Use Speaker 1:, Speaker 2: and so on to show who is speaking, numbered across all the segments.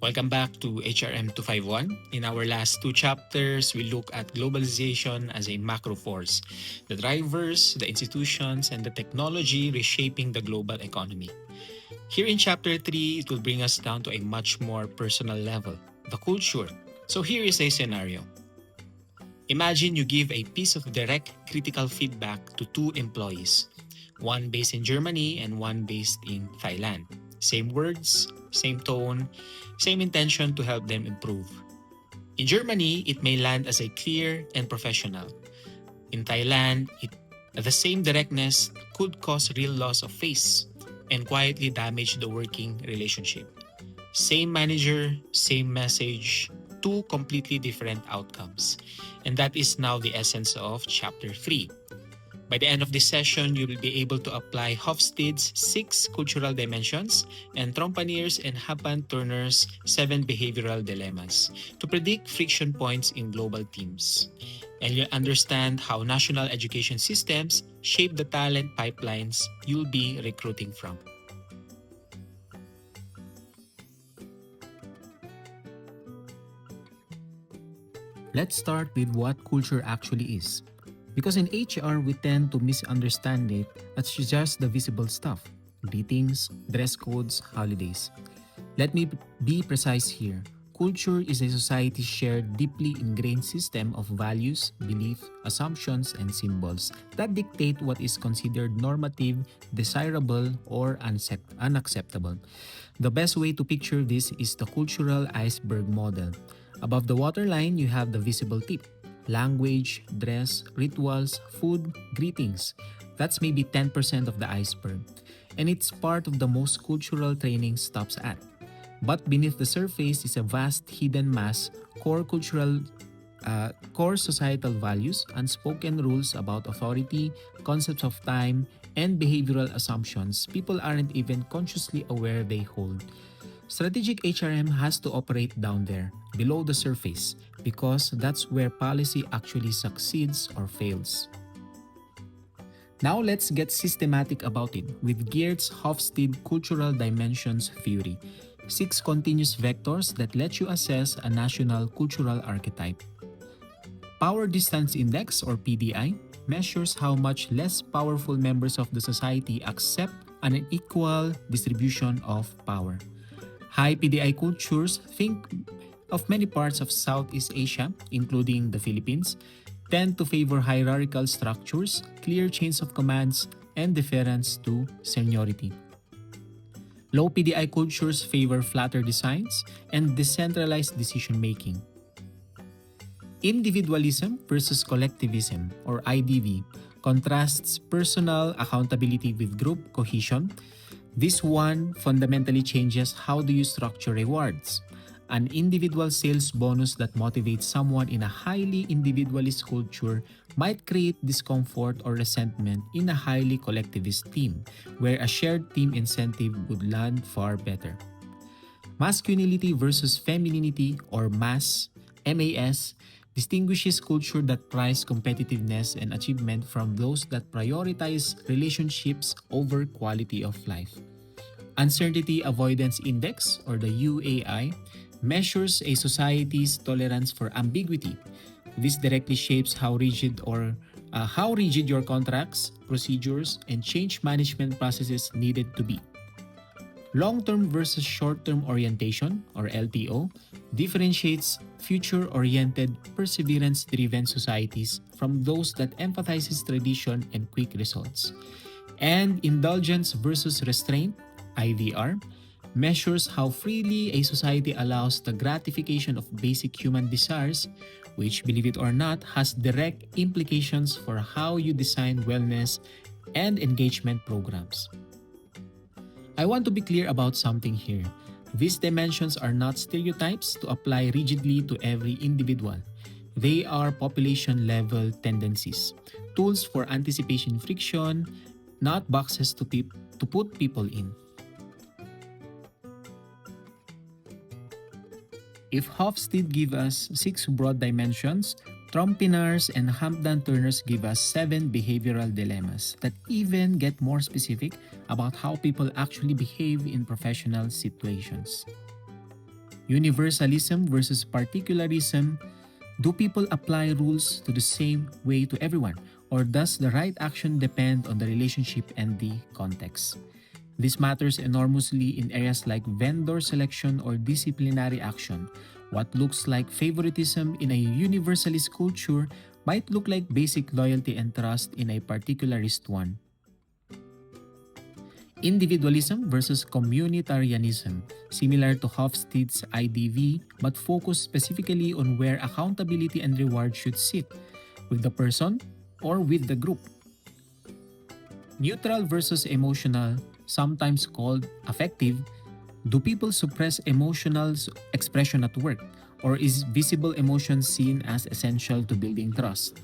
Speaker 1: Welcome back to HRM 251. In our last two chapters, we look at globalization as a macro force, the drivers, the institutions, and the technology reshaping the global economy. Here in chapter 3, it will bring us down to a much more personal level, the culture. So here is a scenario. Imagine you give a piece of direct critical feedback to two employees, one based in Germany and one based in Thailand. Same words, same tone, same intention to help them improve. In Germany, it may land as a clear and professional. In Thailand, the same directness could cause real loss of face and quietly damage the working relationship. Same manager, same message, two completely different outcomes. And that is now the essence of chapter 3. By the end of this session, you will be able to apply Hofstede's 6 cultural dimensions and Trompenaars and Hampden-Turner's 7 behavioral dilemmas to predict friction points in global teams. And you'll understand how national education systems shape the talent pipelines you'll be recruiting from.
Speaker 2: Let's start with what culture actually is. Because in HR, we tend to misunderstand it as just the visible stuff: greetings, dress codes, holidays. Let me be precise here. Culture is a society's shared, deeply ingrained system of values, beliefs, assumptions, and symbols that dictate what is considered normative, desirable, or unacceptable. The best way to picture this is the cultural iceberg model. Above the waterline, you have the visible tip: language, dress, rituals, food, greetings. That's maybe 10% of the iceberg. And it's part of the most cultural training stops at. But beneath the surface is a vast hidden mass, core societal values, unspoken rules about authority, concepts of time, and behavioral assumptions people aren't even consciously aware they hold. Strategic HRM has to operate down there, below the surface, because that's where policy actually succeeds or fails. Now let's get systematic about it with Geert's Hofstede Cultural Dimensions Theory, 6 continuous vectors that let you assess a national cultural archetype. Power Distance Index or PDI measures how much less powerful members of the society accept an unequal distribution of power. High PDI cultures, think of many parts of Southeast Asia, including the Philippines, tend to favor hierarchical structures, clear chains of commands, and deference to seniority. Low PDI cultures favor flatter designs and decentralized decision-making. Individualism versus collectivism, or IDV, contrasts personal accountability with group cohesion. This one fundamentally changes how do you structure rewards. An individual sales bonus that motivates someone in a highly individualist culture might create discomfort or resentment in a highly collectivist team, where a shared team incentive would land far better. Masculinity versus femininity, or MAS, distinguishes culture that prize competitiveness and achievement from those that prioritize relationships over quality of life. Uncertainty Avoidance Index, or the UAI, measures a society's tolerance for ambiguity. This directly shapes how rigid your contracts, procedures, and change management processes needed to be. Long-term versus short-term orientation, or LTO, differentiates future-oriented, perseverance-driven societies from those that emphasizes tradition and quick results. And indulgence versus restraint, IVR, measures how freely a society allows the gratification of basic human desires, which, believe it or not, has direct implications for how you design wellness and engagement programs. I want to be clear about something here. These dimensions are not stereotypes to apply rigidly to every individual. They are population-level tendencies, tools for anticipation friction, not boxes to put people in. If Hofstede give us 6 broad dimensions, Trompenaars and Hampden-Turners give us 7 behavioral dilemmas that even get more specific about how people actually behave in professional situations. Universalism versus particularism. Do people apply rules to the same way to everyone, or does the right action depend on the relationship and the context? This matters enormously in areas like vendor selection or disciplinary action. What looks like favoritism in a universalist culture might look like basic loyalty and trust in a particularist one. Individualism versus communitarianism, similar to Hofstede's IDV but focused specifically on where accountability and reward should sit, with the person or with the group. Neutral versus emotional, sometimes called affective. Do people suppress emotional expression at work, or is visible emotion seen as essential to building trust?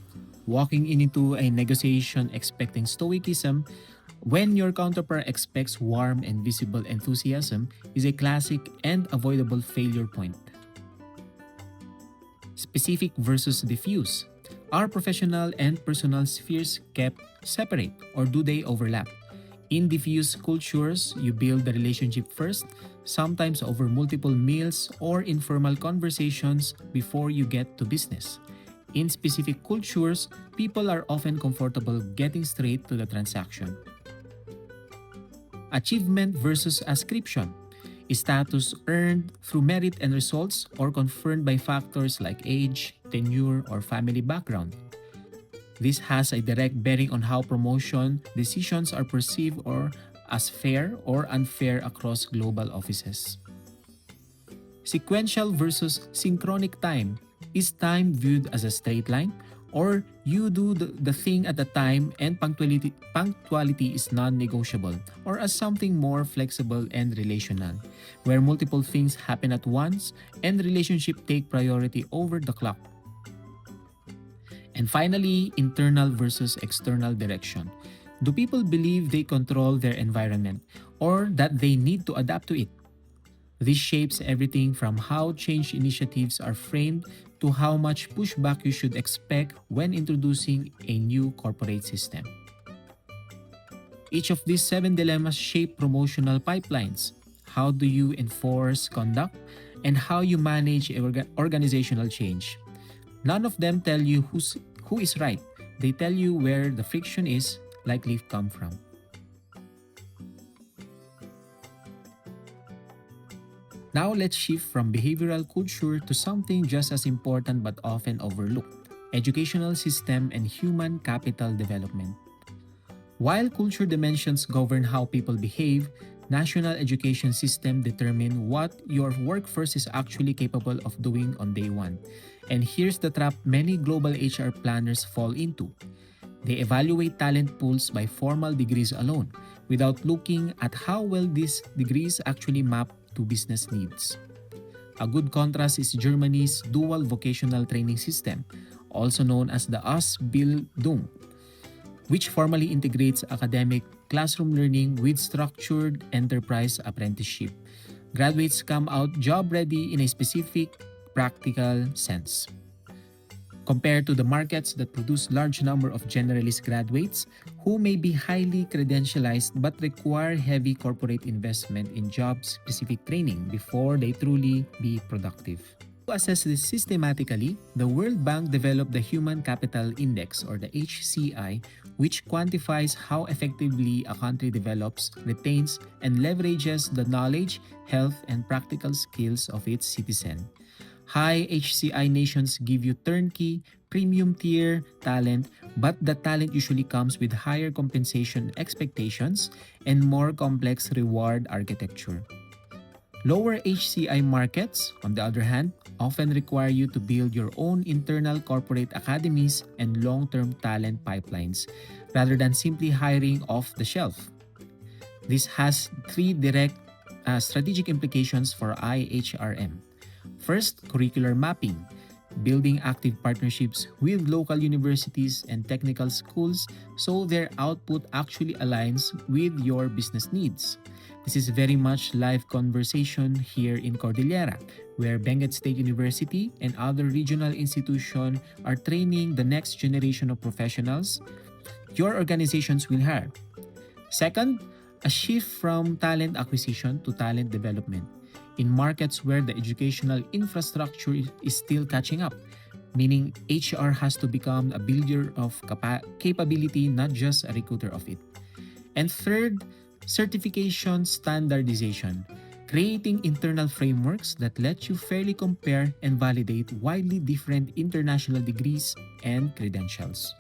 Speaker 2: Walking into a negotiation expecting stoicism when your counterpart expects warm and visible enthusiasm is a classic and avoidable failure point. Specific versus diffuse. Are professional and personal spheres kept separate, or do they overlap? In diffuse cultures, you build the relationship first, sometimes over multiple meals or informal conversations before you get to business. In specific cultures, people are often comfortable getting straight to the transaction. Achievement versus ascription. Status earned through merit and results or confirmed by factors like age, tenure, or family background. This has a direct bearing on how promotion decisions are perceived or as fair or unfair across global offices. Sequential versus synchronic time. Is time viewed as a straight line? Or you do the thing at a time and punctuality is non-negotiable, or as something more flexible and relational, where multiple things happen at once and relationship take priority over the clock. And finally, internal versus external direction. Do people believe they control their environment or that they need to adapt to it? This shapes everything from how change initiatives are framed to how much pushback you should expect when introducing a new corporate system. Each of these 7 dilemmas shape promotional pipelines. How do you enforce conduct and how you manage organizational change? None of them tell you who is right. They tell you where the friction is likely come from. Now let's shift from behavioral culture to something just as important but often overlooked: educational system and human capital development. While culture dimensions govern how people behave, national education system determine what your workforce is actually capable of doing on day one. And here's the trap many global HR planners fall into. They evaluate talent pools by formal degrees alone, without looking at how well these degrees actually map to business needs. A good contrast is Germany's dual vocational training system, also known as the Ausbildung, which formally integrates academic classroom learning with structured enterprise apprenticeship. Graduates come out job ready in a specific practical sense. Compared to the markets that produce large number of generalist graduates who may be highly credentialized but require heavy corporate investment in job-specific training before they truly be productive. To assess this systematically, the World Bank developed the Human Capital Index, or the HCI, which quantifies how effectively a country develops, retains, and leverages the knowledge, health, and practical skills of its citizens. High HCI nations give you turnkey, premium tier talent, but the talent usually comes with higher compensation expectations and more complex reward architecture. Lower HCI markets, on the other hand, often require you to build your own internal corporate academies and long-term talent pipelines, rather than simply hiring off the shelf. This has 3 direct strategic implications for IHRM. First, curricular mapping. Building active partnerships with local universities and technical schools so their output actually aligns with your business needs. This is very much live conversation here in Cordillera, where Benguet State University and other regional institutions are training the next generation of professionals your organizations will hire. Second, a shift from talent acquisition to talent development. in markets where the educational infrastructure is still catching up, meaning HR has to become a builder of capability, not just a recruiter of it. And third, certification standardization, creating internal frameworks that let you fairly compare and validate widely different international degrees and credentials.